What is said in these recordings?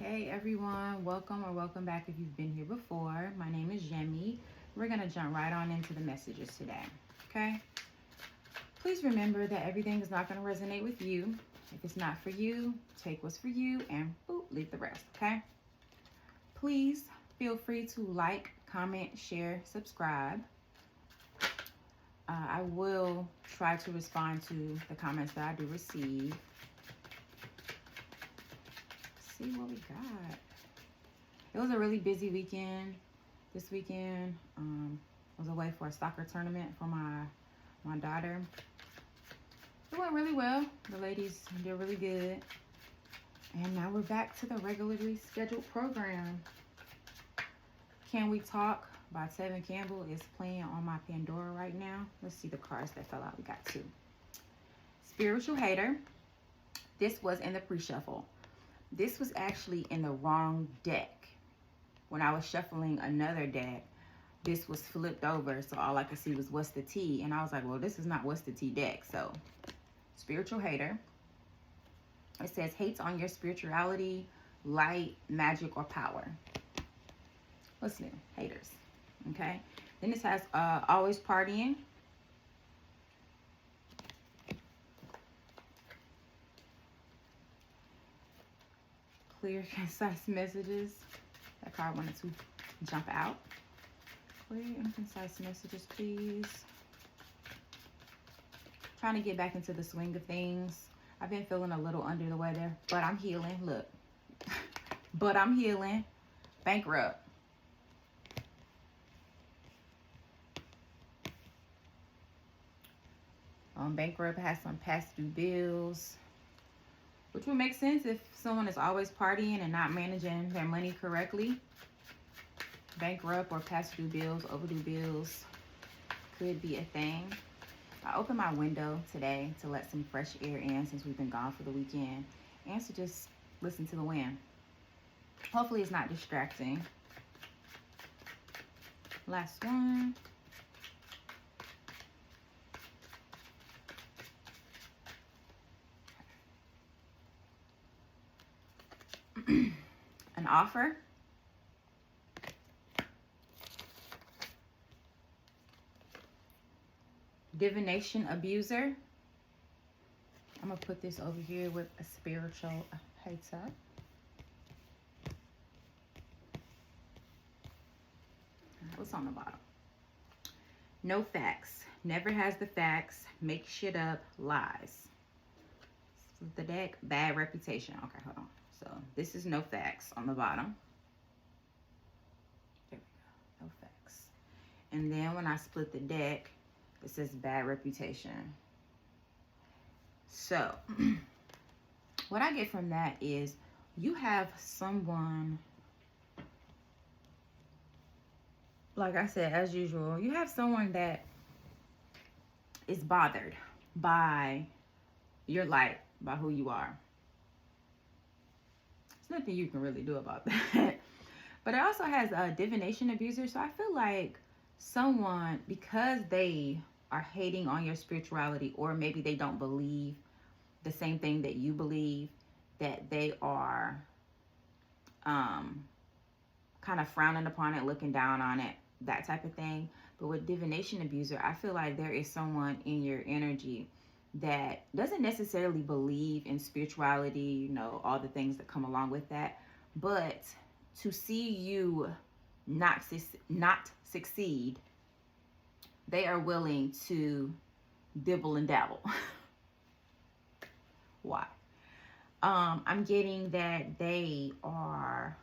Hey everyone, welcome or welcome back if you've been here before. My name is Yemi. We're going to jump right on into the messages today. Okay? Please remember that everything is not going to resonate with you. If it's not for you, take what's for you and boop, leave the rest. Okay? Please feel free to like, comment, share, subscribe. I will try to respond to the comments that I do receive. Let's see what we got. It was a really busy weekend. This weekend, I was away for a soccer tournament for my daughter. It went really well. The ladies did really good. And now we're back to the regularly scheduled program. Can We Talk by Tevin Campbell is playing on my Pandora right now. Let's see the cards that fell out. We got two. Spiritual Hater. This was in the pre-shuffle. This was actually in the wrong deck. When I was shuffling another deck, this was flipped over, so all I could see was What's the Tea, and I was like, well, this is not What's the Tea deck. So Spiritual Hater. It says hates on your spirituality, light, magic, or power. What's new? Haters. Okay. Then this has always partying. Clear, concise messages. That card wanted to jump out. Clear and concise messages, please. Trying to get back into the swing of things. I've been feeling a little under the weather, but I'm healing. Look. But I'm healing. Bankrupt. Bankrupt has some past due bills, which would make sense if someone is always partying and not managing their money correctly. Bankrupt or past due bills, overdue bills could be a thing. I opened my window today to let some fresh air in since we've been gone for the weekend, and to just listen to the wind. Hopefully it's not distracting. Last one. An offer. Divination abuser. I'm going to put this over here with a spiritual hater. What's on the bottom? No facts. Never has the facts. Make shit up. Lies. The deck, bad reputation. Okay, hold on. So this is no facts on the bottom. There we go. No facts. And then when I split the deck, it says bad reputation. So what I get from that is you have someone, like I said, as usual, you have someone that is bothered by your light, by who you are. There's nothing you can really do about that. But it also has a divination abuser. So I feel like someone, because they are hating on your spirituality, or maybe they don't believe the same thing that you believe, that they are kind of frowning upon it, looking down on it, that type of thing. But with divination abuser, I feel like there is someone in your energy that doesn't necessarily believe in spirituality, you know, all the things that come along with that, but to see you not succeed, they are willing to dibble and dabble. Why? I'm getting that they are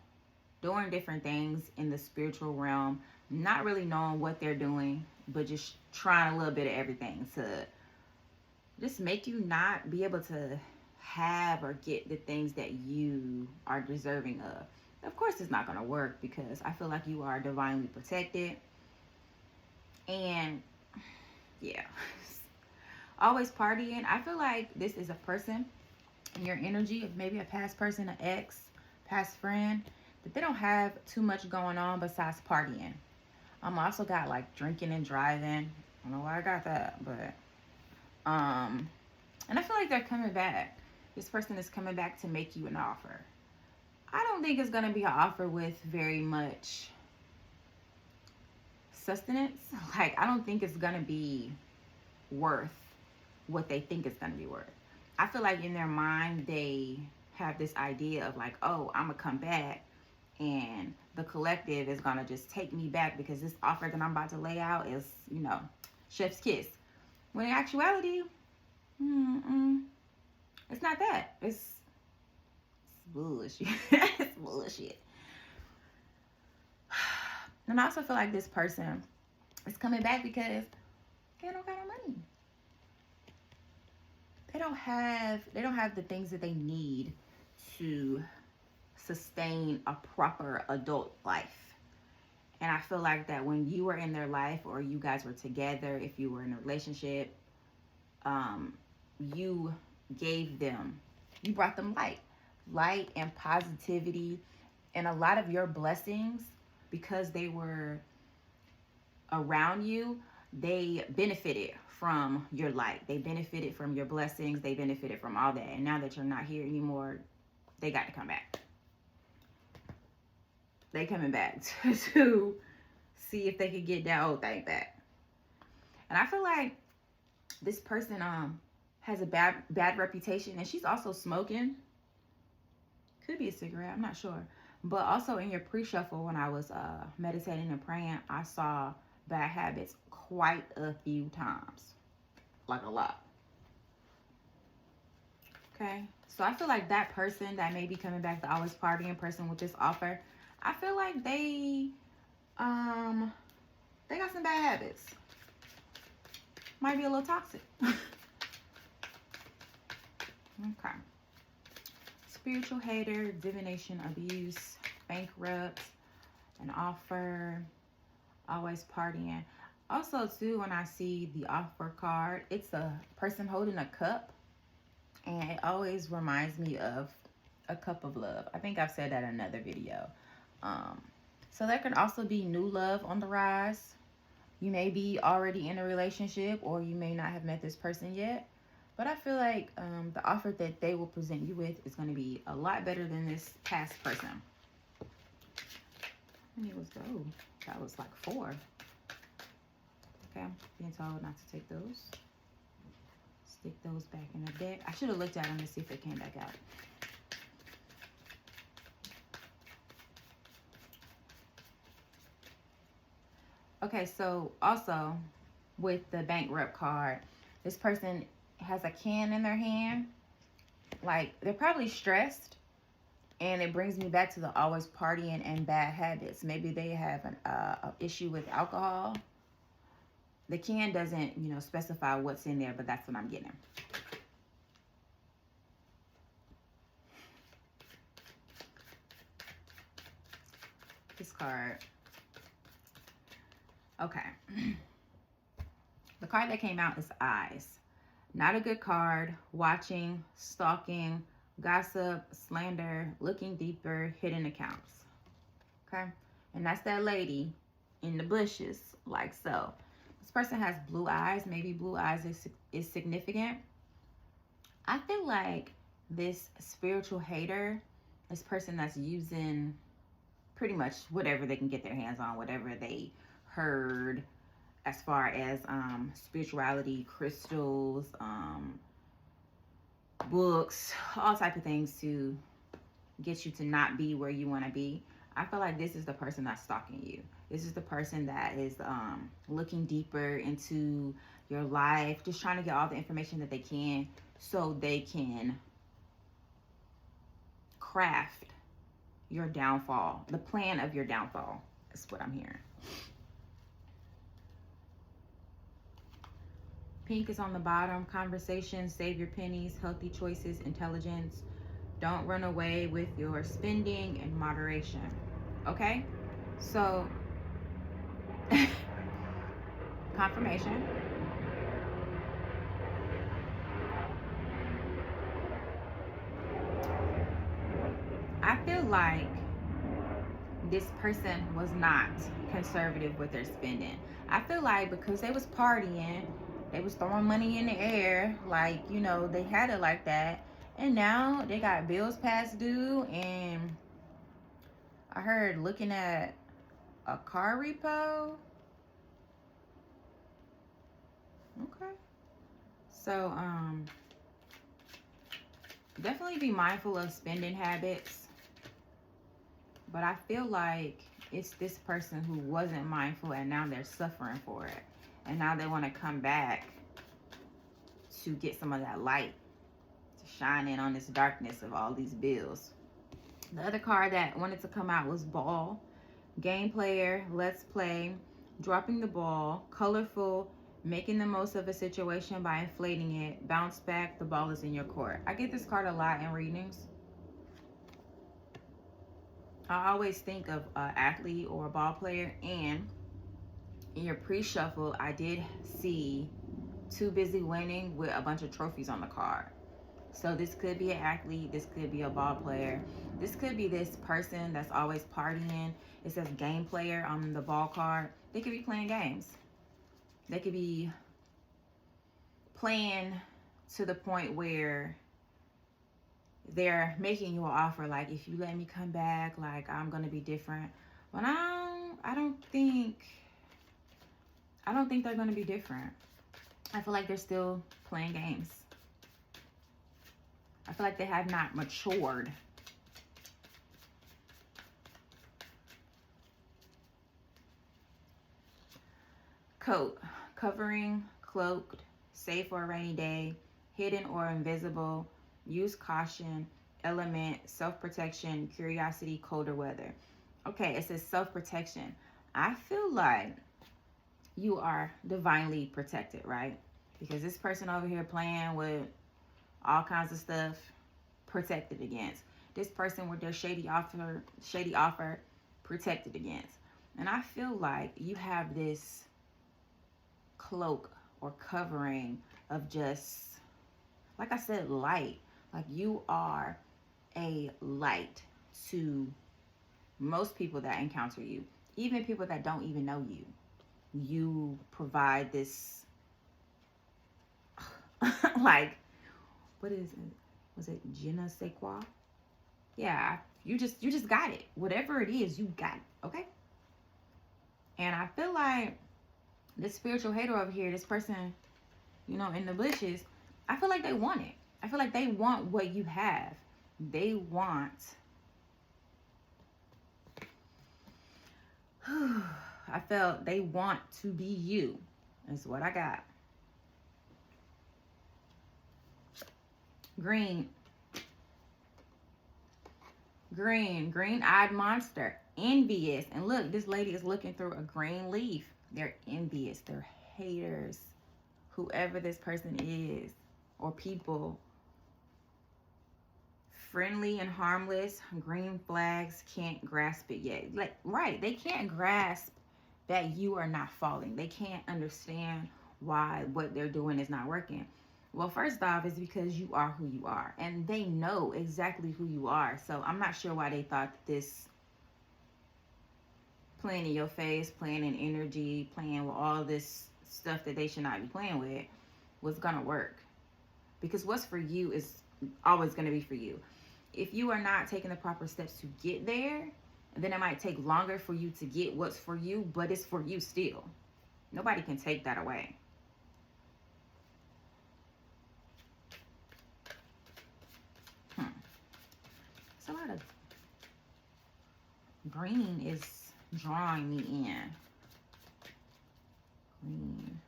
doing different things in the spiritual realm, not really knowing what they're doing, but just trying a little bit of everything to just make you not be able to have or get the things that you are deserving of. Of course, it's not going to work because I feel like you are divinely protected. And yeah, always partying. I feel like this is a person in your energy, maybe a past person, an ex, past friend, that they don't have too much going on besides partying. I also got like drinking and driving. I don't know why I got that, but and I feel like they're coming back. This person is coming back to make you an offer. I don't think it's going to be an offer with very much sustenance. Like, I don't think it's going to be worth what they think it's going to be worth. I feel like in their mind, they have this idea of like, oh, I'm going to come back and the collective is going to just take me back because this offer that I'm about to lay out is, you know, chef's kiss. When in actuality, it's not that. It's bullshit. It's bullshit. And I also feel like this person is coming back because they don't got no money. They don't have the things that they need to sustain a proper adult life. And I feel like that when you were in their life or you guys were together, if you were in a relationship, you brought them light and positivity, and a lot of your blessings, because they were around you, they benefited from your light. They benefited from your blessings. They benefited from all that. And now that you're not here anymore, they got to come back. They coming back to see if they could get that old thing back. And I feel like this person has a bad reputation, and she's also smoking. Could be a cigarette, I'm not sure. But also in your pre-shuffle, when I was meditating and praying, I saw bad habits quite a few times. Like a lot. Okay, so I feel like that person that may be coming back, the always partying person with this offer, I feel like they got some bad habits. Might be a little toxic. Okay. Spiritual hater, divination, abuse, bankrupt, an offer, always partying. Also, too, when I see the offer card, it's a person holding a cup. And it always reminds me of a cup of love. I think I've said that in another video. So there can also be new love on the rise. You may be already in a relationship, or you may not have met this person yet. But I feel like the offer that they will present you with is going to be a lot better than this past person. How many was those? That was like 4. Okay, I'm being told not to take those. Stick those back in the deck. I should have looked at them to see if they came back out. Okay, so also with the bankrupt card, this person has a can in their hand. Like, they're probably stressed, and it brings me back to the always partying and bad habits. Maybe they have an issue with alcohol. The can doesn't, specify what's in there, but that's what I'm getting. This card. Okay. The card that came out is Eyes. Not a good card. Watching, stalking, gossip, slander, looking deeper, hidden accounts. Okay? And that's that lady in the bushes, like so. This person has blue eyes. Maybe blue eyes is significant. I feel like this spiritual hater, this person that's using pretty much whatever they can get their hands on, whatever they heard as far as spirituality, crystals, books, all type of things to get you to not be where you want to be. I feel like this is the person that's stalking you. This is the person that is looking deeper into your life, just trying to get all the information that they can so they can craft your downfall, the plan of your downfall. That's what I'm hearing. Pink is on the bottom. Conversation, save your pennies, healthy choices, intelligence. Don't run away with your spending, and moderation. Okay? So, confirmation. I feel like this person was not conservative with their spending. I feel like because they was partying, they was throwing money in the air, like, they had it like that. And now they got bills past due, and I heard looking at a car repo. Okay. So, definitely be mindful of spending habits. But I feel like it's this person who wasn't mindful and now they're suffering for it. And now they want to come back to get some of that light to shine in on this darkness of all these bills. The other card that wanted to come out was ball. Game player, let's play, dropping the ball, colorful, making the most of a situation by inflating it, bounce back, the ball is in your court. I get this card a lot in readings. I always think of an athlete or a ball player, and in your pre-shuffle, I did see too busy winning with a bunch of trophies on the card. So this could be an athlete, this could be a ball player, this could be this person that's always partying. It says game player on the ball card. They could be playing games. They could be playing to the point where they're making you an offer, like, if you let me come back, like, I'm gonna be different. But I don't think they're gonna be different. I feel like they're still playing games. I feel like they have not matured. Coat, covering, cloaked, safe for a rainy day, hidden or invisible, use caution, element, self-protection, curiosity, colder weather. Okay, it says self-protection. I feel like you are divinely protected, right? Because this person over here playing with all kinds of stuff, protected against. This person with their shady offer, protected against. And I feel like you have this cloak or covering of just, like I said, light. Like you are a light to most people that encounter you, even people that don't even know you. You provide this like, what is it? Was it je ne sais quoi? Yeah, you just got it. Whatever it is, you got it, okay? And I feel like this spiritual hater over here, this person, you know, in the bushes, I feel like they want it. I feel like they want what you have. They want I felt they want to be you. That's what I got. Green, green-eyed monster, envious. And look, this lady is looking through a green leaf. They're envious. They're haters. Whoever this person is or people. Friendly and harmless. Green flags, can't grasp it yet. Like, right, they can't grasp that you are not falling. They can't understand why what they're doing is not working. Well, first off, it's because you are who you are. And they know exactly who you are. So I'm not sure why they thought this playing in your face, playing in energy, playing with all this stuff that they should not be playing with was going to work. Because what's for you is always going to be for you. If you are not taking the proper steps to get there, then it might take longer for you to get what's for you, but it's for you still. Nobody can take that away. It's a lot of green is drawing me in. Green.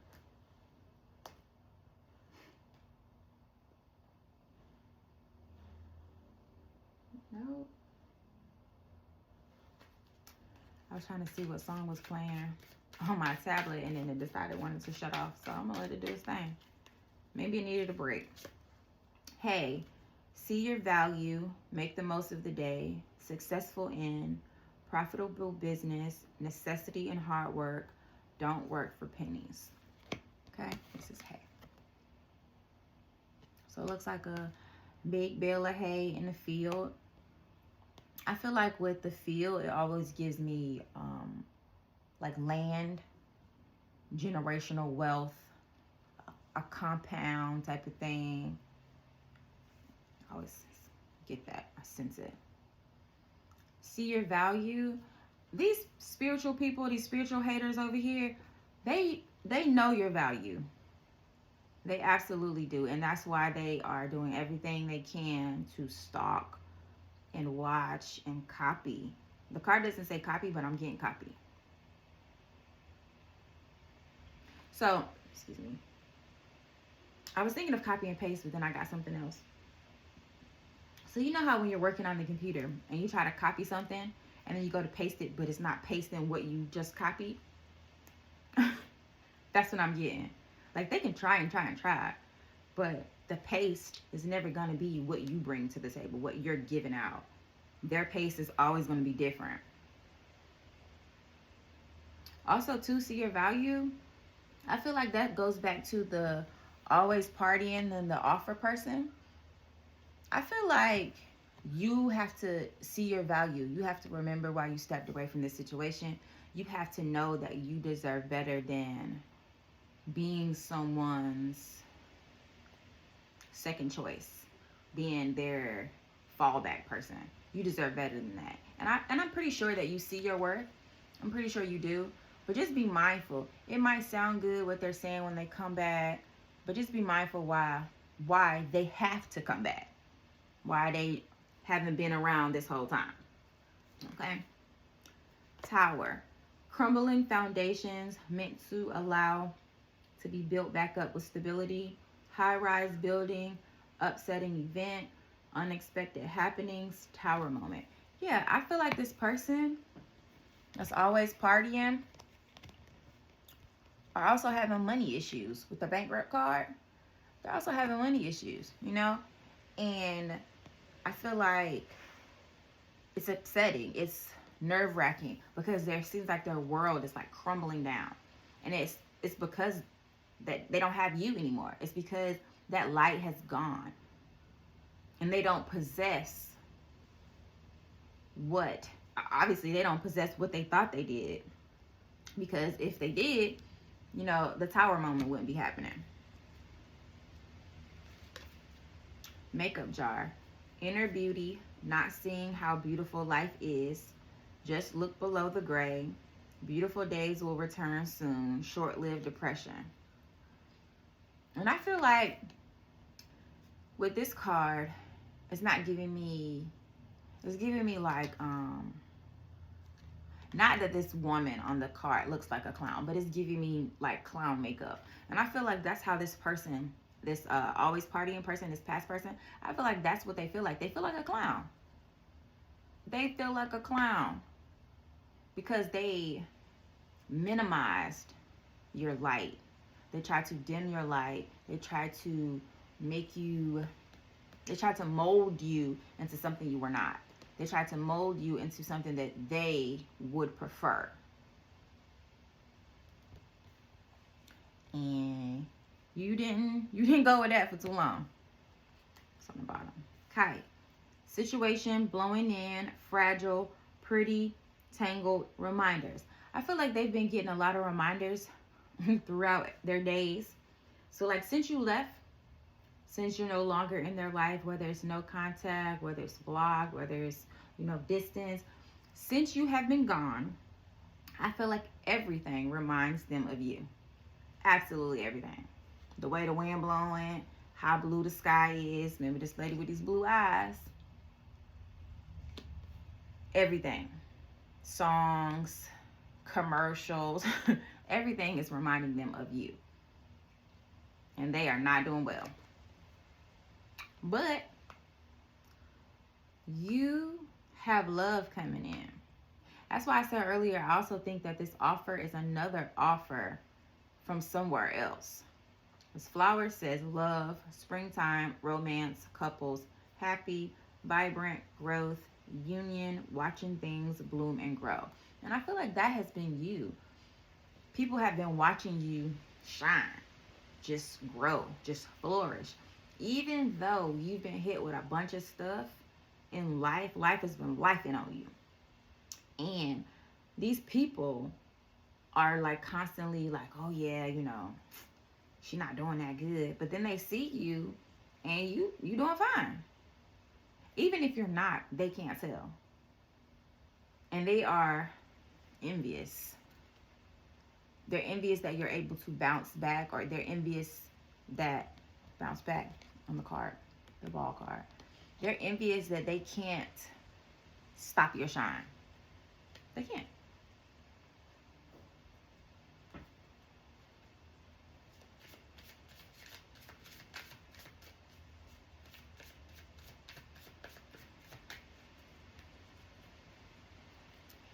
No. I was trying to see what song was playing on my tablet, and then it decided it wanted to shut off. So I'm gonna let it do its thing. Maybe it needed a break. Hey, see your value, make the most of the day, successful in, profitable business, necessity and hard work, don't work for pennies. Okay, this is hay. So it looks like a big bale of hay in the field. I feel like with the field, it always gives me like land, generational wealth, a compound type of thing. I always get that. I sense it. see your value. These spiritual people, these spiritual haters over here, they know your value. They absolutely do. And that's why they are doing everything they can to stalk and watch and copy. The card doesn't say copy, but I'm getting copy. So, excuse me. I was thinking of copy and paste, but then I got something else. So you know how when you're working on the computer and you try to copy something and then you go to paste it, but it's not pasting what you just copied? That's what I'm getting. Like, they can try and try and try, but the paste is never going to be what you bring to the table, what you're giving out. Their paste is always going to be different. Also, to see your value, I feel like that goes back to the always partying and the offer person. I feel like you have to see your value. You have to remember why you stepped away from this situation. You have to know that you deserve better than being someone's second choice, being their fallback person. You deserve better than that. And I'm pretty sure that you see your worth. I'm pretty sure you do. But just be mindful. It might sound good what they're saying when they come back, but just be mindful why they have to come back. Why they haven't been around this whole time. Okay? Tower. Crumbling foundations meant to allow to be built back up with stability. High-rise building, upsetting event, unexpected happenings, tower moment. Yeah, I feel like this person that's always partying are also having money issues with the bankrupt card. They're also having money issues, you know? And I feel like it's upsetting. It's nerve-wracking because there seems like their world is like crumbling down. And it's because that they don't have you anymore. It's because that light has gone. And they don't possess what, obviously they don't possess what they thought they did. Because if they did, you know, the tower moment wouldn't be happening. Makeup jar. Inner beauty, not seeing how beautiful life is. Just look below the gray. Beautiful days will return soon. Short-lived depression. And I feel like with this card, it's not giving me, it's giving me like, not that this woman on the card looks like a clown, but it's giving me like clown makeup. And I feel like that's how this person, this always partying person, this past person, I feel like that's what they feel like. They feel like a clown. They feel like a clown because they minimized your light. They try to dim your light. They try to make you, they try to mold you into something you were not. They try to mold you into something that they would prefer. And you didn't go with that for too long. It's on the bottom. Kite. Situation, blowing in, fragile, pretty, tangled, reminders. I feel like they've been getting a lot of reminders throughout their days. So like since you left, since you're no longer in their life, whether it's no contact, whether it's blocked, whether it's, you know, distance, since you have been gone, I feel like everything reminds them of you. Absolutely everything. The way the wind blowing, how blue the sky is. Remember this lady with these blue eyes? Everything. Songs, commercials, everything is reminding them of you. And they are not doing well. But you have love coming in. That's why I said earlier, I also think that this offer is another offer from somewhere else. This flower says love, springtime, romance, couples, happy, vibrant, growth, union, watching things bloom and grow. And I feel like that has been you. People have been watching you shine, just grow, just flourish. Even though you've been hit with a bunch of stuff in life, life has been lifing on you. And these people are like constantly like, oh yeah, you know, she's not doing that good. But then they see you and you doing fine. Even if you're not, they can't tell. And they are envious. They're envious that you're able to bounce back, or they're envious that bounce back on the card, the ball card. They're envious that they can't stop your shine. They can't.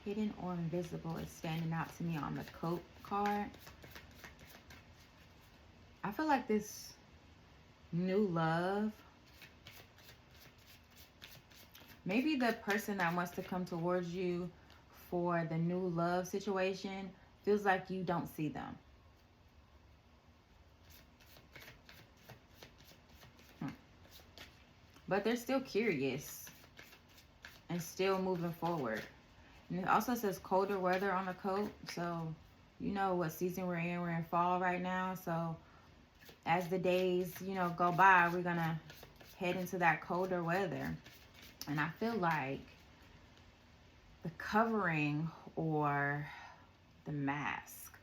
Hidden or invisible is standing out to me on the coat card. I feel like this new love, maybe the person that wants to come towards you for the new love situation feels like you don't see them. But they're still curious and still moving forward. And it also says colder weather on the coat. So you know what season we're in. We're in fall right now. So as the days, go by, we're going to head into that colder weather. And I feel like the covering or the mask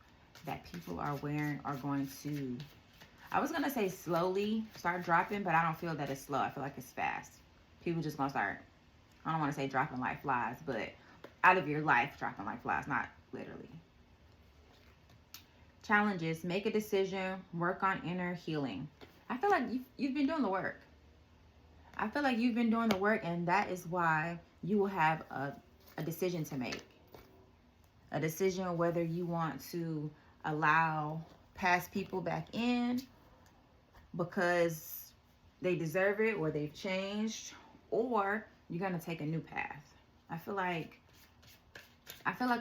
that people are wearing are going to, I was going to say slowly start dropping, but I don't feel that it's slow. I feel like it's fast. People just going to start, I don't want to say dropping like flies, but out of your life dropping like flies, not literally. Challenges, make a decision, work on inner healing. I feel like you've been doing the work. I feel like you've been doing the work, and that is why you will have a decision to make. A decision whether you want to allow past people back in because they deserve it or they've changed, or you're going to take a new path. I feel like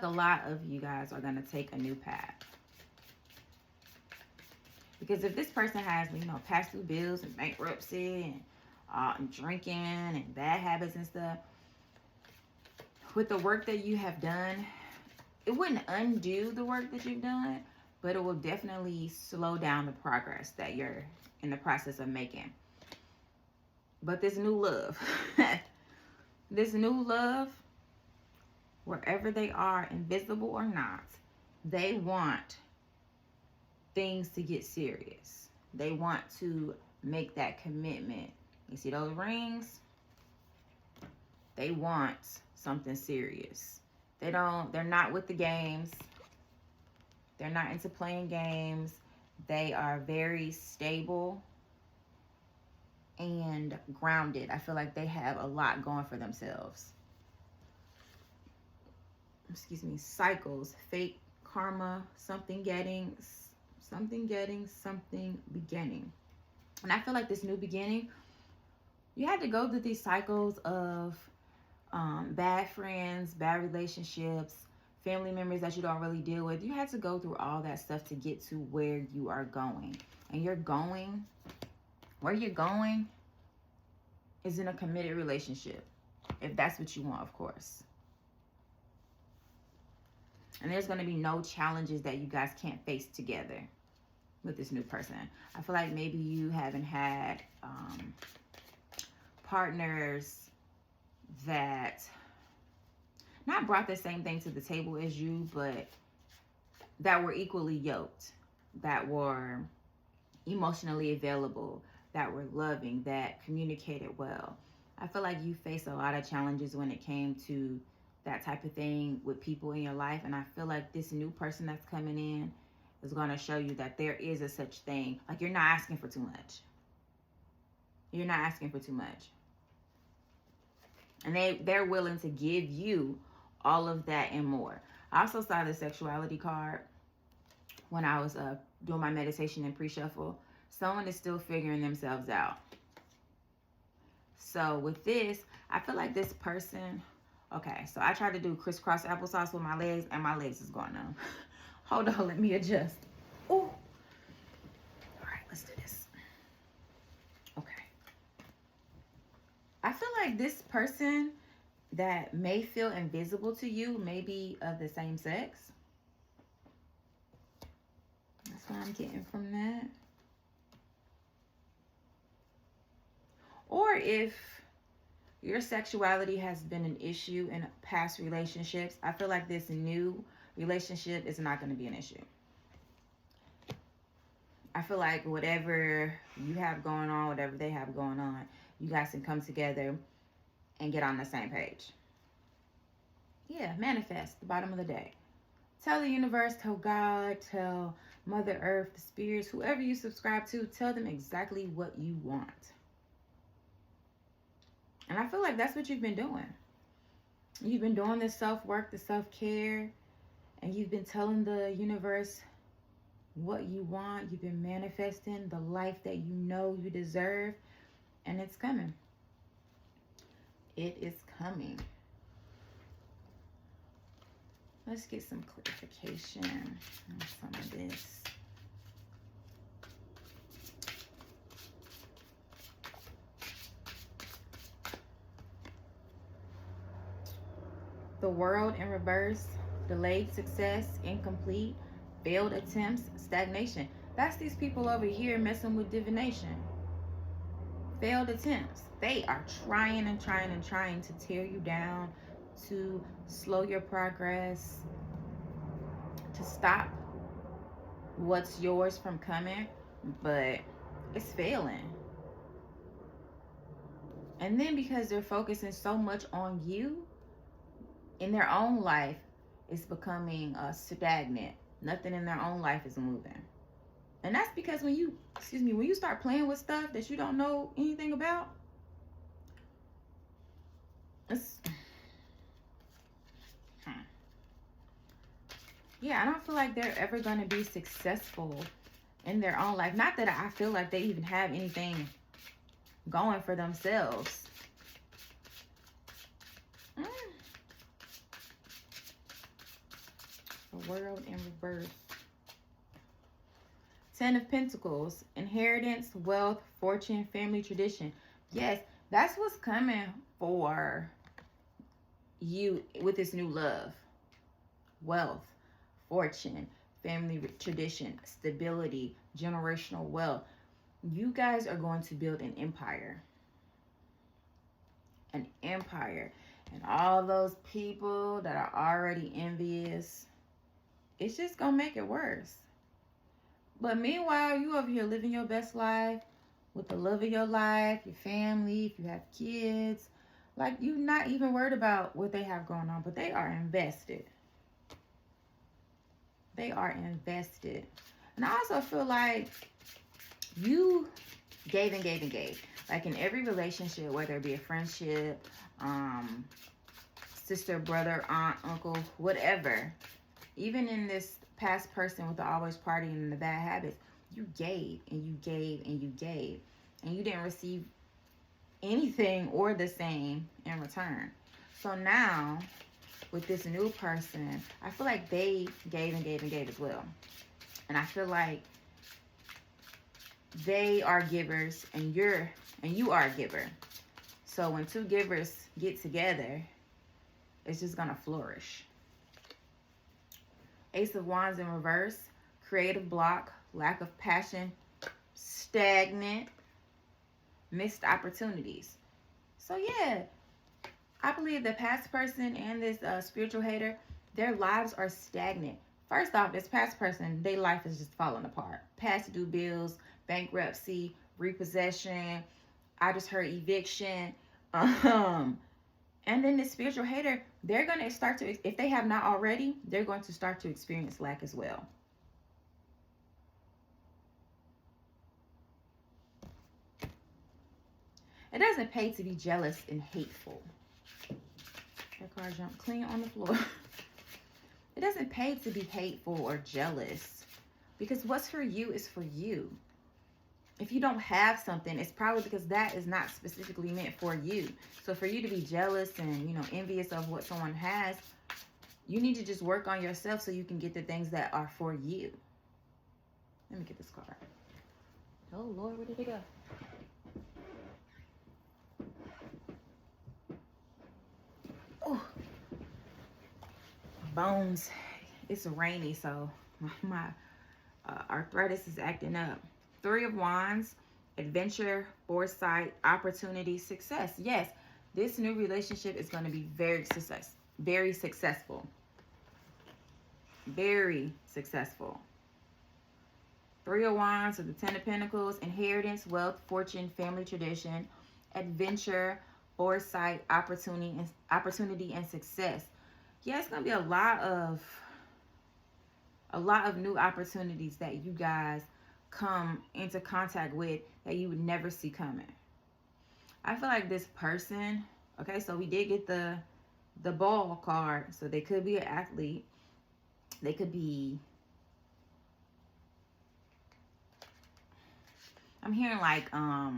a lot of you guys are going to take a new path. Because if this person has, past due bills and bankruptcy and drinking and bad habits and stuff, with the work that you have done, it wouldn't undo the work that you've done, but it will definitely slow down the progress that you're in the process of making. But this new love, wherever they are, invisible or not, they want things to get serious. They want to make that commitment. You see those rings? They want something serious. They're not with the games. They're not into playing games. They are very stable and grounded. I feel like they have a lot going for themselves. Excuse me. Cycles, fate, karma, something getting, something beginning. And I feel like this new beginning, you had to go through these cycles of bad friends, bad relationships, family members that you don't really deal with. You had to go through all that stuff to get to where you are going. And where you're going is in a committed relationship. If that's what you want, of course. And there's going to be no challenges that you guys can't face together with this new person. I feel like maybe you haven't had partners that not brought the same thing to the table as you, but that were equally yoked, that were emotionally available, that were loving, that communicated well. I feel like you faced a lot of challenges when it came to that type of thing with people in your life. And I feel like this new person that's coming in is going to show you that there is a such thing. Like, you're not asking for too much. You're not asking for too much. And they're willing to give you all of that and more. I also saw the sexuality card when I was doing my meditation and pre-shuffle. Someone is still figuring themselves out. So with this, I feel like this person, okay, so I tried to do crisscross applesauce with my legs, and my legs is going on. Hold on, let me adjust. Ooh. All right, let's do this. Okay. I feel like this person that may feel invisible to you may be of the same sex. That's what I'm getting from that. Or if Your sexuality has been an issue in past relationships. I feel like this new relationship is not going to be an issue. I feel like whatever you have going on, whatever they have going on, you guys can come together and get on the same page. Yeah, manifest, the bottom of the deck. Tell the universe, tell God, tell Mother Earth, the spirits, whoever you subscribe to, tell them exactly what you want. And I feel like that's what you've been doing. You've been doing the self-work, the self-care, and you've been telling the universe what you want. You've been manifesting the life that you know you deserve, and it's coming. It is coming. Let's get some clarification on some of this. The World in reverse, delayed success, incomplete, failed attempts, stagnation. That's these people over here messing with divination. Failed attempts. They are trying and trying and trying to tear you down, to slow your progress, to stop what's yours from coming, but it's failing. And then because they're focusing so much on you, in their own life, it's becoming stagnant. Nothing in their own life is moving. And that's because when you start playing with stuff that you don't know anything about, yeah, I don't feel like they're ever going to be successful in their own life. Not that I feel like they even have anything going for themselves. The World in reverse. 10 of Pentacles. Inheritance, wealth, fortune, family tradition. Yes, that's what's coming for you with this new love. Wealth, fortune, family tradition, stability, generational wealth. You guys are going to build an empire. An empire. And all those people that are already envious, it's just going to make it worse. But meanwhile, you over here living your best life with the love of your life, your family, if you have kids. Like, you're not even worried about what they have going on, but they are invested. They are invested. And I also feel like you gave and gave and gave. Like in every relationship, whether it be a friendship, sister, brother, aunt, uncle, whatever. Even in this past person with the always partying and the bad habits, you gave and you gave and you gave. And you didn't receive anything or the same in return. So now, with this new person, I feel like they gave and gave and gave as well. And I feel like they are givers and you are a giver. So when two givers get together, it's just gonna flourish. Ace of Wands in reverse, creative block, lack of passion, stagnant, missed opportunities. So yeah, I believe the past person and this spiritual hater, their lives are stagnant. First off, this past person, their life is just falling apart. Past due bills, bankruptcy, repossession. I just heard eviction. And then the spiritual hater, they're going to start to, if they have not already, they're going to start to experience lack as well. It doesn't pay to be jealous and hateful. That card jumped clean on the floor. It doesn't pay to be hateful or jealous, because what's for you is for you. If you don't have something, it's probably because that is not specifically meant for you. So for you to be jealous and, envious of what someone has, you need to just work on yourself so you can get the things that are for you. Let me get this card. Oh, Lord, where did it go? Oh, bones. It's rainy, so my arthritis is acting up. 3 of Wands, adventure, foresight, opportunity, success. Yes, This new relationship is going to be very successful. Very successful. Very successful. 3 of Wands with the 10 of Pentacles. Inheritance, wealth, fortune, family tradition, adventure, foresight, opportunity, and success. Yeah, it's going to be a lot of new opportunities that you guys come into contact with that you would never see coming. I feel like this person, okay, so we did get the ball card. So they could be an athlete. They could be, I'm hearing like, I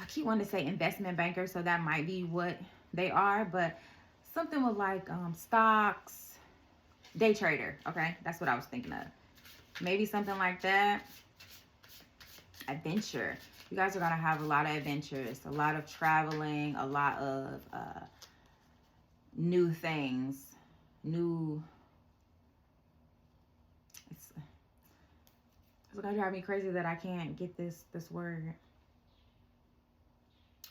keep wanting to say investment banker, so that might be what they are, but something with like stocks, day trader, okay? That's what I was thinking of. Maybe something like that. Adventure. You guys are going to have a lot of adventures, a lot of traveling, a lot of new things, it's going to drive me crazy that I can't get this word.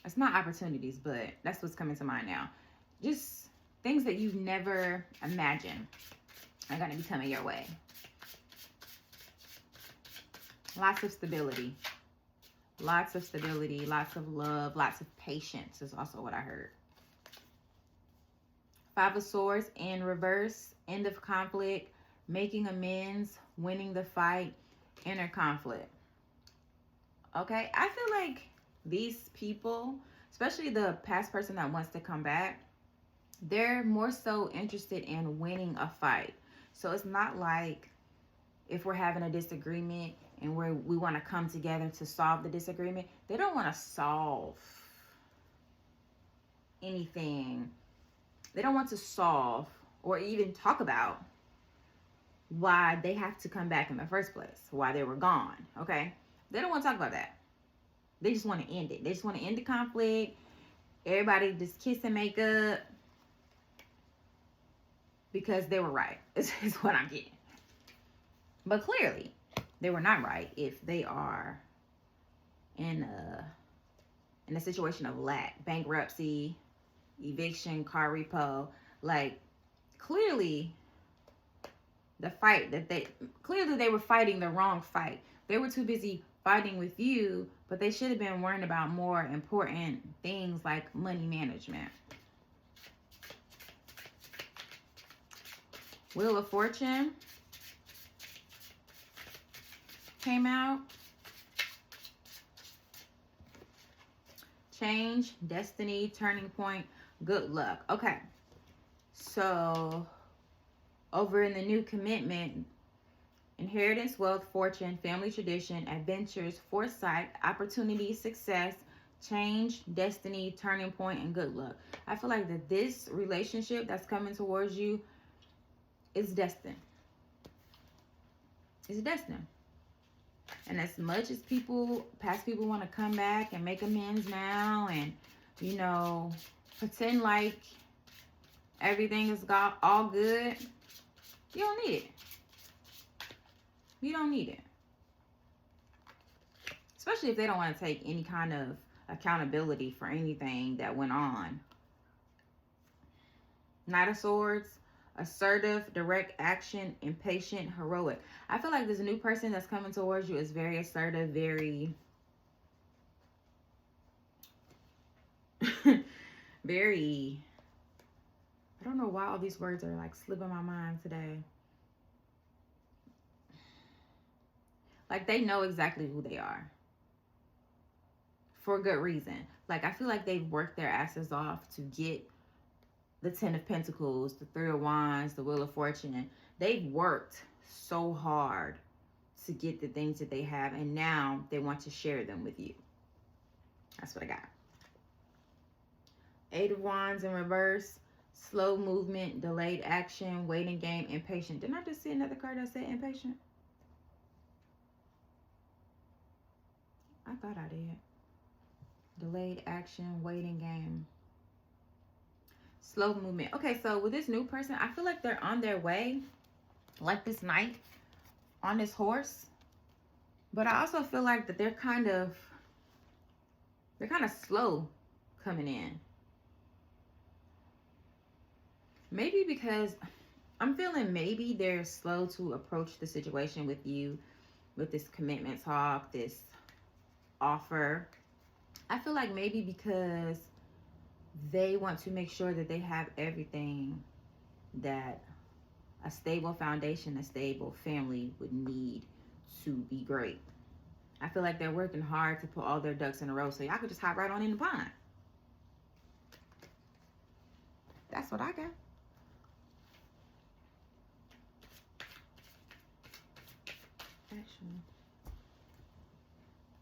It's not opportunities, but that's what's coming to mind now. Just things that you've never imagined are going to be coming your way. Lots of stability. Lots of stability, lots of love, lots of patience is also what I heard. 5 of Swords in reverse, end of conflict, making amends, winning the fight, inner conflict. Okay, I feel like these people, especially the past person that wants to come back, they're more so interested in winning a fight. So it's not like if we're having a disagreement and we want to come together to solve the disagreement. They don't want to solve anything. They don't want to solve or even talk about why they have to come back in the first place, why they were gone, okay? They don't want to talk about that. They just want to end it. They just want to end the conflict. Everybody just kiss and make up because they were right, is what I'm getting. But clearly, they were not right if they are in a situation of lack, bankruptcy, eviction, car repo. Like, clearly they were fighting the wrong fight. They were too busy fighting with you, but they should have been worrying about more important things like money management. Wheel of Fortune came out. Change, destiny, turning point, good luck. Okay, so over in the new commitment, inheritance, wealth, fortune, family tradition, adventures, foresight, opportunity, success, change, destiny, turning point, and good luck. I feel like that this relationship that's coming towards you is destined. It's destined. And as much as past people want to come back and make amends now and, you know, pretend like everything is all good, you don't need it. You don't need it. Especially if they don't want to take any kind of accountability for anything that went on. Knight of Swords, assertive, direct action, impatient, heroic. I feel like this new person that's coming towards you is very assertive, very very, I don't know why all these words are like slipping my mind today. Like, they know exactly who they are for good reason. Like, I feel like they've worked their asses off to get the 10 of Pentacles, the 3 of Wands, the Wheel of Fortune. They've worked so hard to get the things that they have, and now they want to share them with you. That's what I got. 8 of Wands in reverse, slow movement, delayed action, waiting game, impatient. Didn't I just see another card that said impatient? I thought I did. Delayed action, waiting game, slow movement. Okay, so with this new person, I feel like they're on their way, like this knight on this horse. But I also feel like that they're kind of slow coming in. Maybe because I'm feeling maybe they're slow to approach the situation with you, with this commitment talk, this offer. I feel like maybe because they want to make sure that they have everything that a stable foundation, a stable family would need to be great. I feel like they're working hard to put all their ducks in a row so y'all could just hop right on in the pond. That's what I got. Actually,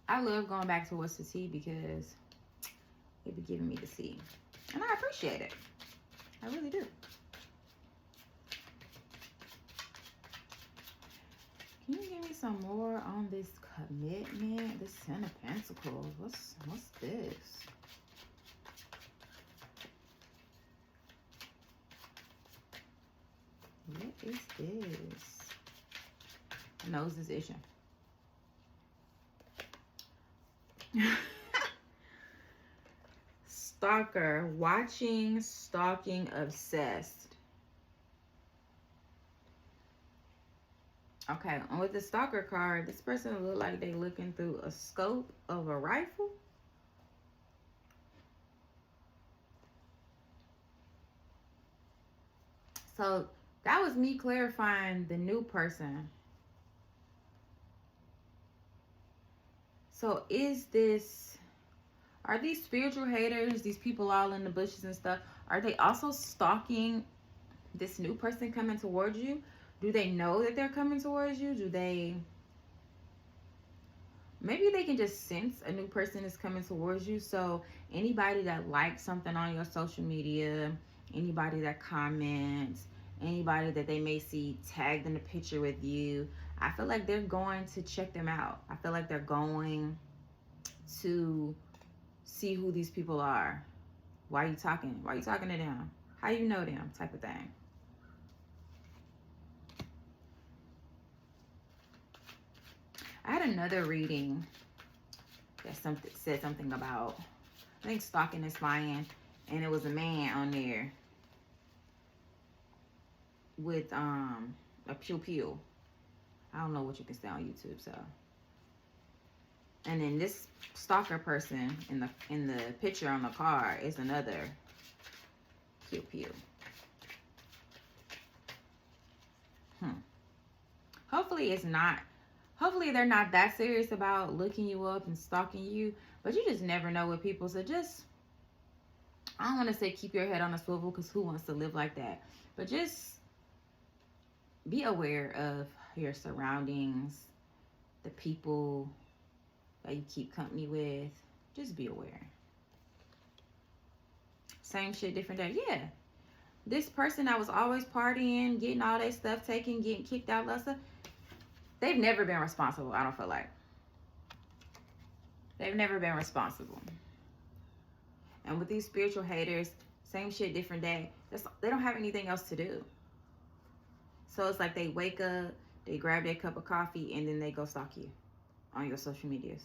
I love going back to What's the Tea because it be giving me the tea. And I appreciate it. I really do. Can you give me some more on this commitment? This Ten of Pentacles. What's this? What is this? My nose is itching. Stalker. Watching, stalking, obsessed. Okay, and with the stalker card, this person look like they looking through a scope of a rifle. So that was me clarifying the new person. So are these spiritual haters, these people all in the bushes and stuff, are they also stalking this new person coming towards you? Do they know that they're coming towards you? Maybe they can just sense a new person is coming towards you. So anybody that likes something on your social media, anybody that comments, anybody that they may see tagged in the picture with you, I feel like they're going to check them out. I feel like they're going to see who these people are. Why are you talking? Why are you talking to them? How you know them? Type of thing. I had another reading that said something about, I think, stalking is fine, and it was a man on there with a pew. I don't know what you can say on YouTube, so. And then this stalker person in the picture on the card is another pew. Hopefully they're not that serious about looking you up and stalking you, but you just never know with people. So just, I don't want to say keep your head on a swivel, because who wants to live like that? But just be aware of your surroundings, the people that you keep company with. Just be aware. Same shit, different day. Yeah. This person that was always partying, getting all their stuff taken, getting kicked out, of stuff, they've never been responsible, I don't feel like. They've never been responsible. And with these spiritual haters, same shit, different day. They don't have anything else to do. So it's like they wake up, they grab their cup of coffee, and then they go stalk you on your social medias.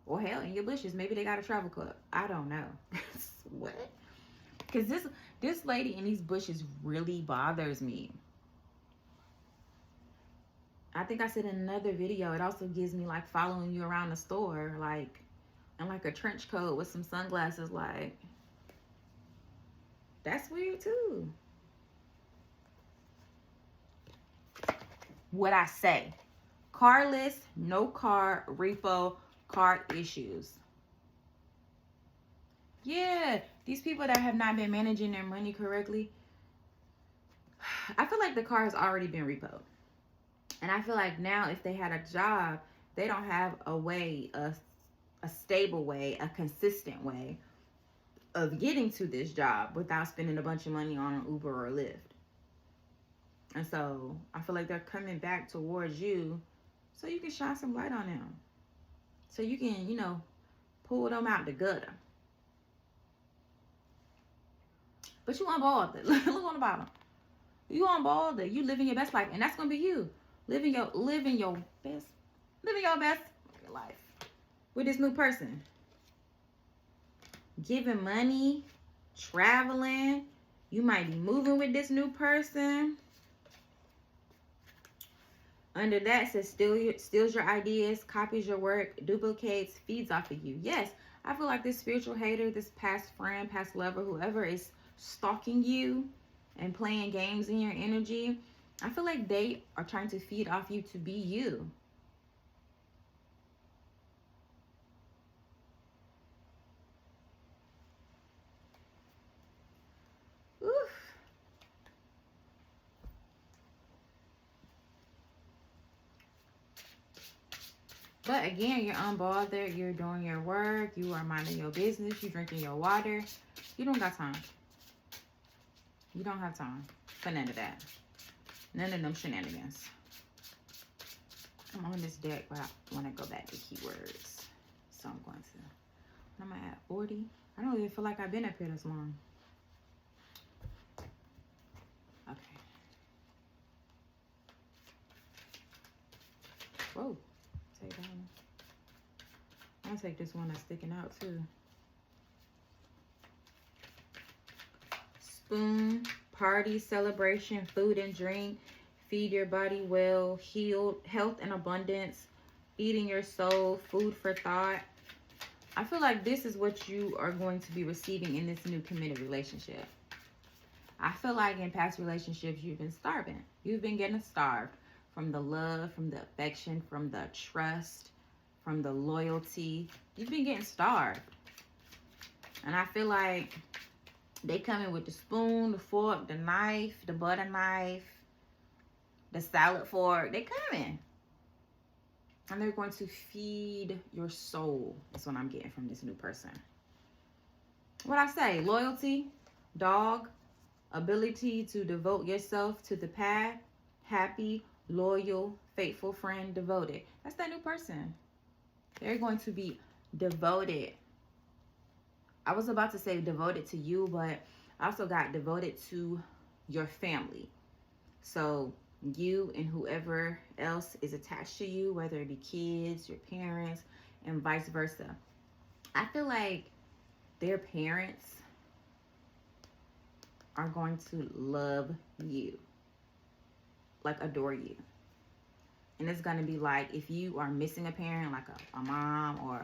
Or hell, in your bushes. Maybe they got a travel club. I don't know. What? Because this lady in these bushes really bothers me. I think I said in another video, it also gives me like following you around the store, like in like a trench coat with some sunglasses. Like, that's weird too. What I say, carless, no car, repo, card issues. Yeah, these people that have not been managing their money correctly, I feel like the car has already been repoed. And I feel like now if they had a job, they don't have a way, a stable way, a consistent way of getting to this job without spending a bunch of money on an Uber or Lyft. And so I feel like they're coming back towards you so you can shine some light on them. So you can, you know, pull them out the gutter. But you unbothered. Look on the bottom. You unbothered. You living your best life. And that's going to be you. Living your best life with this new person. giving money, traveling. You might be moving with this new person. Under that says steals your ideas, copies your work, duplicates, feeds off of you. Yes, I feel like this spiritual hater, this past friend, past lover, whoever is stalking you and playing games in your energy, I feel like they are trying to feed off you to be you. Oof. But again, you're unbothered. You're doing your work. You are minding your business. You're drinking your water. You don't got time. You don't have time for none of that. None of them shenanigans. I'm on this deck, but I want to go back to keywords. So I'm going to, I'm at 40. I don't even feel like I've been up here this long. Okay. Whoa. Take that one. I'll take this one that's sticking out too. Spoon, party, celebration, food and drink, feed your body well, healed, health and abundance, feeding your soul, food for thought. I feel like this is what you are going to be receiving in this new committed relationship. I feel like in past relationships, you've been starving. You've been getting starved from the love, from the affection, from the trust, from the loyalty. You've been getting starved. And I feel like they come in with the spoon, the fork, the knife, the butter knife, the salad fork. They come in. And they're going to feed your soul. That's what I'm getting from this new person. What I say, loyalty, dog, ability to devote yourself to the path, happy, loyal, faithful friend, devoted. That's that new person. They're going to be devoted. I was about to say devoted to you, but I also got devoted to your family. So you and whoever else is attached to you, whether it be kids, your parents, and vice versa. I feel like their parents are going to love you, like adore you. And it's going to be like if you are missing a parent, like a mom or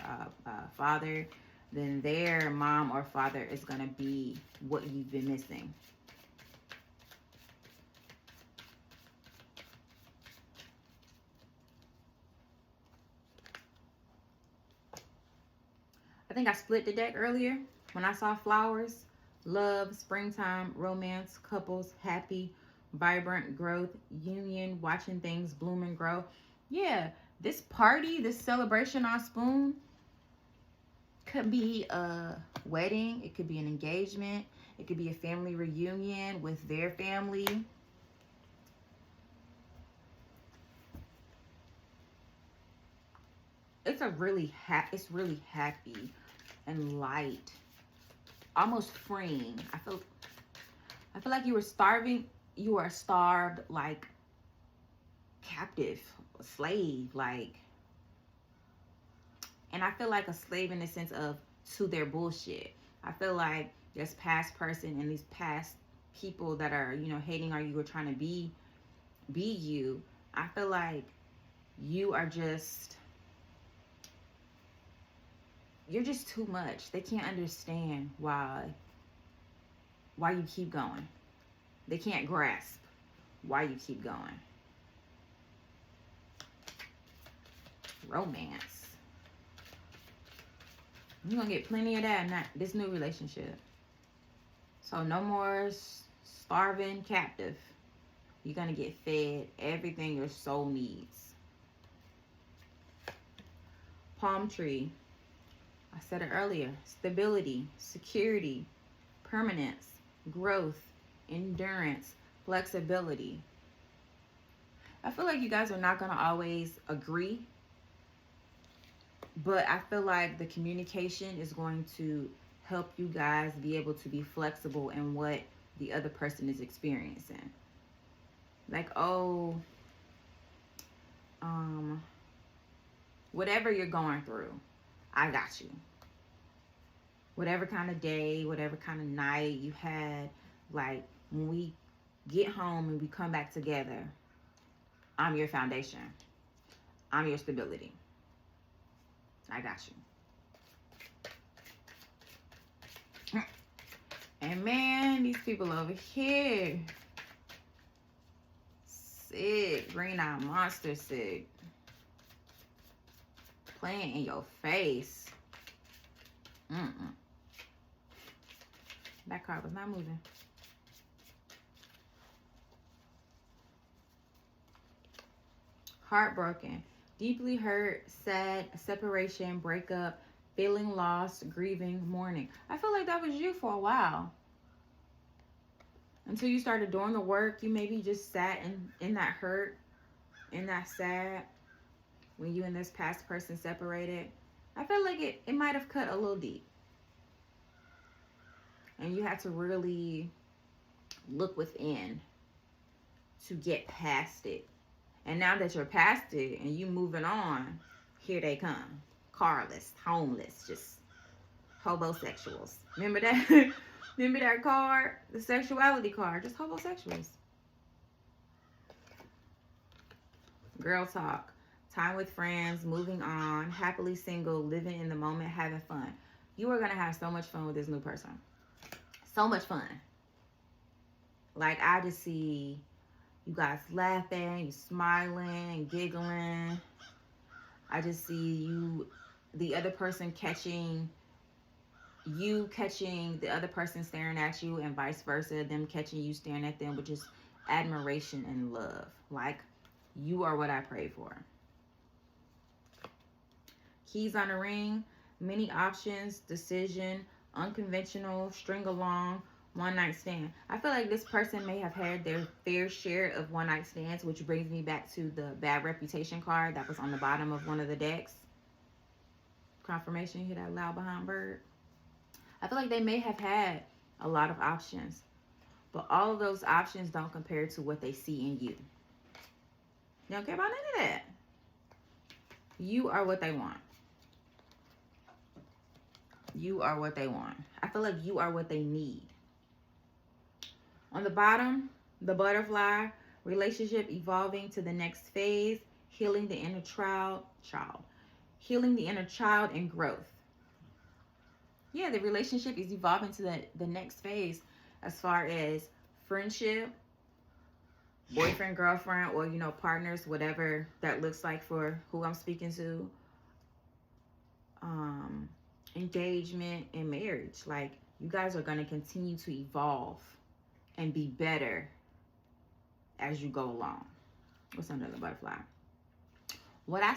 a father, then their mom or father is going to be what you've been missing. I think I split the deck earlier when I saw flowers, love, springtime, romance, couples, happy, vibrant, growth, union, watching things bloom and grow. Yeah, this party, this celebration on Spoon could be a wedding. It could be an engagement. It could be a family reunion with their family. It's really happy and light, almost freeing. I feel like you were starving. You are starved, like captive, a slave, like. And I feel like a slave in the sense of to their bullshit. I feel like this past person and these past people that are, you know, hating on you or trying to be you. I feel like you are just, you're just too much. They can't understand why you keep going. They can't grasp why you keep going. Romance. You're going to get plenty of that in this new relationship. So no more starving captive. You're going to get fed everything your soul needs. Palm tree. I said it earlier. Stability, security, permanence, growth, endurance, flexibility. I feel like you guys are not going to always agree. But I feel like the communication is going to help you guys be able to be flexible in what the other person is experiencing. Like, whatever you're going through, I got you. whatever kind of day, whatever kind of night you had, like when we get home and we come back together, I'm your foundation. I'm your stability. I got you. And man, these people over here, sick, green eye monster sick, playing in your face. That card was not moving. Heartbroken, deeply hurt, sad, separation, breakup, feeling lost, grieving, mourning. I feel like that was you for a while. Until you started doing the work, you maybe just sat in that hurt, in that sad, when you and this past person separated. I feel like it might have cut a little deep. And you had to really look within to get past it. And now that you're past it and you moving on, here they come. Carless, homeless, just hobosexuals. Remember that? Remember that card? The sexuality card. Just hobosexuals. Girl talk. Time with friends, moving on, happily single, living in the moment, having fun. You are going to have so much fun with this new person. So much fun. Like, I just see you guys laughing, you smiling, giggling. I just see you, the other person catching the other person staring at you, and vice versa, them catching you staring at them with just admiration and love. Like, you are what I prayed for. Keys on the ring, many options, decision, unconventional, string along, one night stand. I feel like this person may have had their fair share of one night stands, which brings me back to the bad reputation card that was on the bottom of one of the decks. Confirmation, you hear that loud behind bird? I feel like they may have had a lot of options, but all of those options don't compare to what they see in you. They don't care about none of that. You are what they want. You are what they want. I feel like you are what they need. On the bottom, the butterfly, relationship evolving to the next phase, healing the inner child, healing the inner child and growth. Yeah, the relationship is evolving to the next phase as far as friendship, boyfriend, girlfriend, or, partners, whatever that looks like for who I'm speaking to. Engagement and marriage. Like, you guys are going to continue to evolve and be better as you go along. What's under the butterfly? What I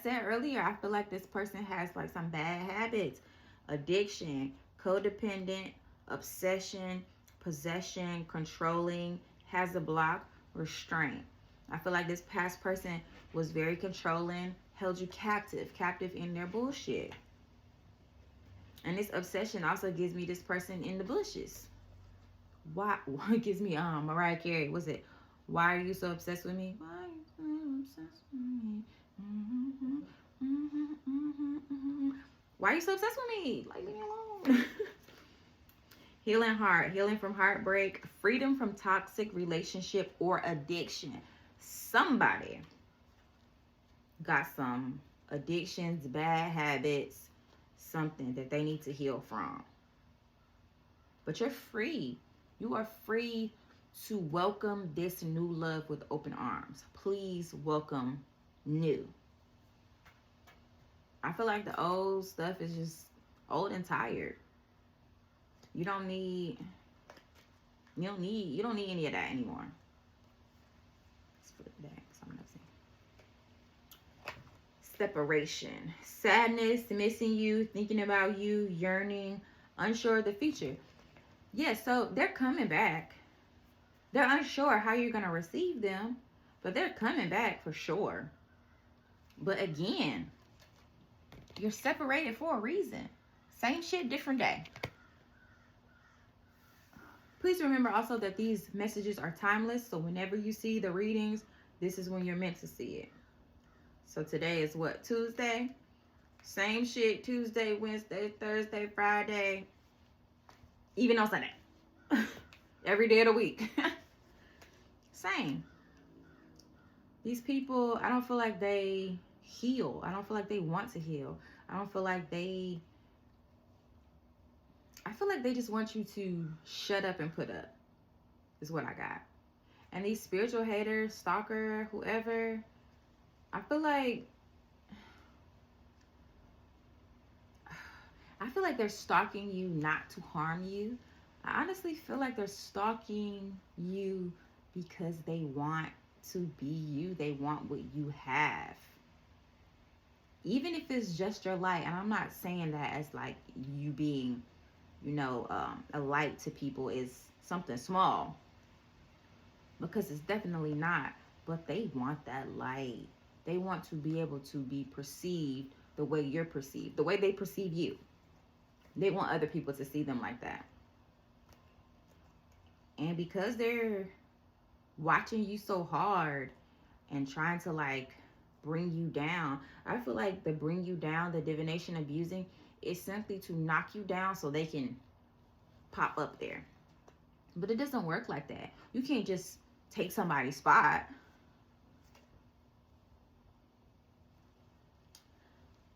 said earlier, I feel like this person has like some bad habits, addiction, codependent, obsession, possession, controlling, has a block, restraint. I feel like this past person was very controlling, held you captive in their bullshit. And this obsession also gives me this person in the bushes. Why? What gives me Mariah Carey? Was it, why are you so obsessed with me? Why are you so obsessed with me? Why are you so obsessed with me? Like, leave me alone. Healing heart, healing from heartbreak, freedom from toxic relationship or addiction. Somebody got some addictions, bad habits, something that they need to heal from. But you're free. You are free to welcome this new love with open arms. Please welcome new. I feel like the old stuff is just old and tired. You don't need any of that anymore. Let's flip it back. Separation, sadness, missing you, thinking about you, yearning, unsure of the future. Yeah, so they're coming back. They're unsure how you're going to receive them, but they're coming back for sure. But again, you're separated for a reason. Same shit, different day. Please remember also that these messages are timeless. So whenever you see the readings, this is when you're meant to see it. So today is what? Tuesday? Same shit Tuesday, Wednesday, Thursday, Friday, even on Sunday. Every day of the week. Same. These people, I don't feel like they heal. I don't feel like they want to heal. I don't feel like they... I feel like they just want you to shut up and put up. Is what I got. And these spiritual haters, stalker, whoever, I feel like they're stalking you not to harm you. I honestly feel like they're stalking you because they want to be you. They want what you have. Even if it's just your light. And I'm not saying that as like you being, a light to people is something small. Because it's definitely not. But they want that light. They want to be able to be perceived the way you're perceived. The way they perceive you. They want other people to see them like that. And because they're watching you so hard and trying to like bring you down, I feel like the bring you down, the divination abusing, is simply to knock you down so they can pop up there. But it doesn't work like that. You can't just take somebody's spot.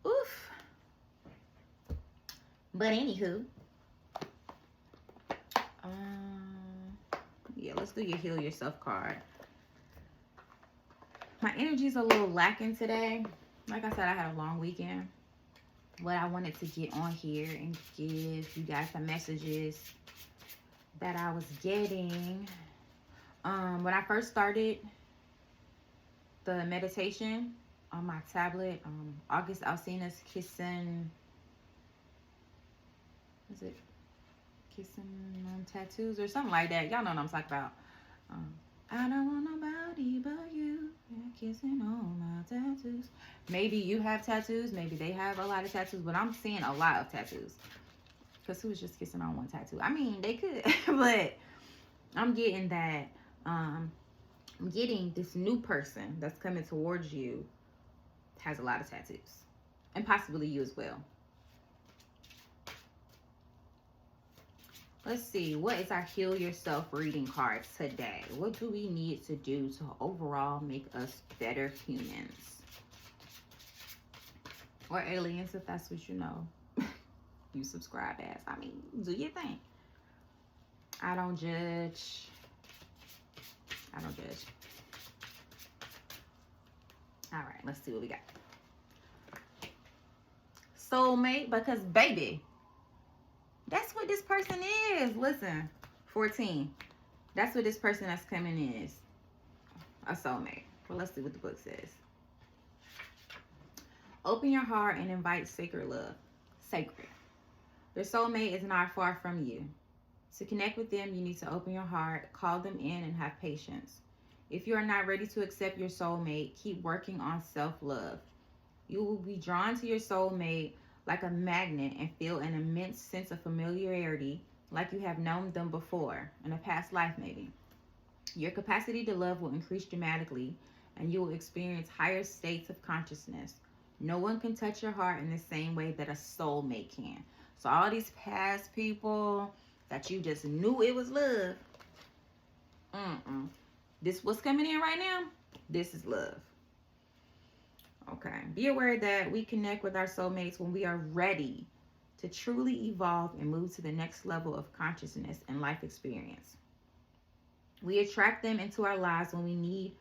Oof. But anywho, yeah, let's do your heal yourself card. My energy's a little lacking today. Like I said, I had a long weekend. But I wanted to get on here and give you guys the messages that I was getting. When I first started the meditation on my tablet, August Alsina's Kissing, is it Kissing on Tattoos or something like that? Y'all know what I'm talking about. I don't want nobody but you. Kissing on my tattoos. Maybe you have tattoos. Maybe they have a lot of tattoos. But I'm seeing a lot of tattoos. Because who was just kissing on one tattoo? I mean, they could. But I'm getting that. I'm getting this new person that's coming towards you has a lot of tattoos. And possibly you as well. Let's see. What is our Heal Yourself reading card today? What do we need to do to overall make us better humans? Or aliens, if that's what you know. You subscribe as. I mean, do your thing. I don't judge. I don't judge. All right, let's see what we got. Soulmate, because baby, that's what this person is. Listen, 14. That's what this person that's coming is. A soulmate. Well, let's see what the book says. Open your heart and invite sacred love. Sacred. Your soulmate is not far from you. To connect with them, you need to open your heart, call them in, and have patience. If you are not ready to accept your soulmate, keep working on self-love. You will be drawn to your soulmate like a magnet and feel an immense sense of familiarity, like you have known them before, in a past life maybe. Your capacity to love will increase dramatically, and you will experience higher states of consciousness. No one can touch your heart in the same way that a soulmate can. So all these past people that you just knew it was love, this what's coming in right now, this is love. Okay. Be aware that we connect with our soulmates when we are ready to truly evolve and move to the next level of consciousness and life experience. We attract them into our lives when we need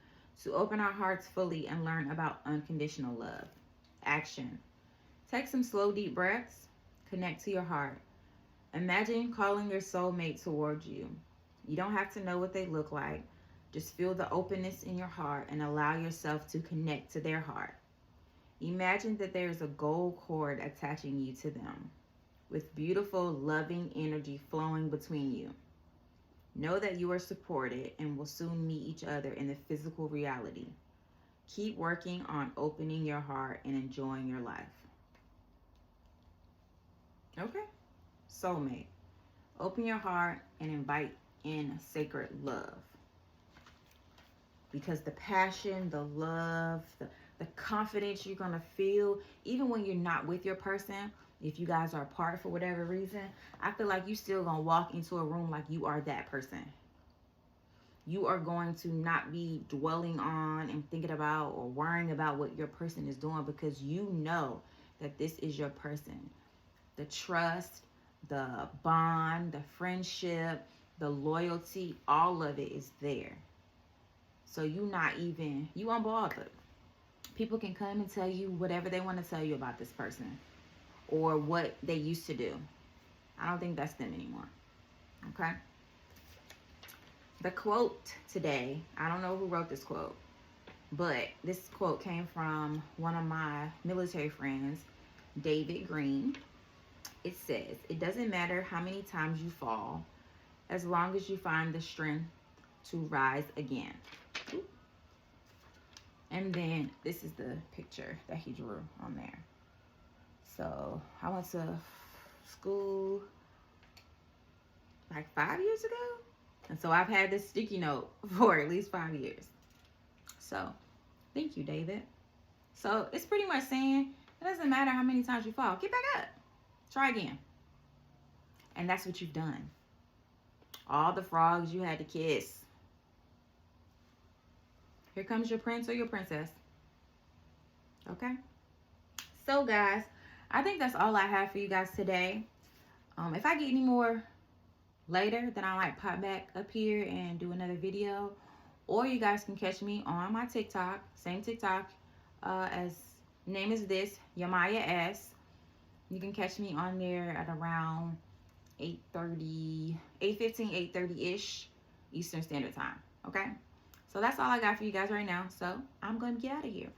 to open our hearts fully and learn about unconditional love. Action. Take some slow, deep breaths. Connect to your heart. Imagine calling your soulmate towards you. You don't have to know what they look like. Just feel the openness in your heart and allow yourself to connect to their heart. Imagine that there is a gold cord attaching you to them, with beautiful, loving energy flowing between you. Know that you are supported and will soon meet each other in the physical reality. Keep working on opening your heart and enjoying your life. Okay? Soulmate. Open your heart and invite in sacred love. Because the passion, the love, the confidence you're going to feel, even when you're not with your person. If you guys are apart for whatever reason, I feel like you still going to walk into a room like you are that person. You are going to not be dwelling on and thinking about or worrying about what your person is doing, because you know that this is your person. The trust, the bond, the friendship, the loyalty, all of it is there. So you unbothered. People can come and tell you whatever they want to tell you about this person or what they used to do. I don't think that's them anymore. Okay? The quote today, I don't know who wrote this quote, but this quote came from one of my military friends, David Green. It says, "It doesn't matter how many times you fall, as long as you find the strength to rise again." And then this is the picture that he drew on there. So I went to school like 5 years ago. And so I've had this sticky note for at least 5 years. So thank you, David. So it's pretty much saying it doesn't matter how many times you fall. Get back up. Try again. And that's what you've done. All the frogs you had to kiss. Here comes your prince or your princess. Okay? So, guys, I think that's all I have for you guys today. If I get any more later, then I might pop back up here and do another video. Or you guys can catch me on my TikTok. Same TikTok as name is this, Yamaya S. You can catch me on there at around 8:30, 8:15, 8:30-ish Eastern Standard Time. Okay? So that's all I got for you guys right now. So I'm going to get out of here.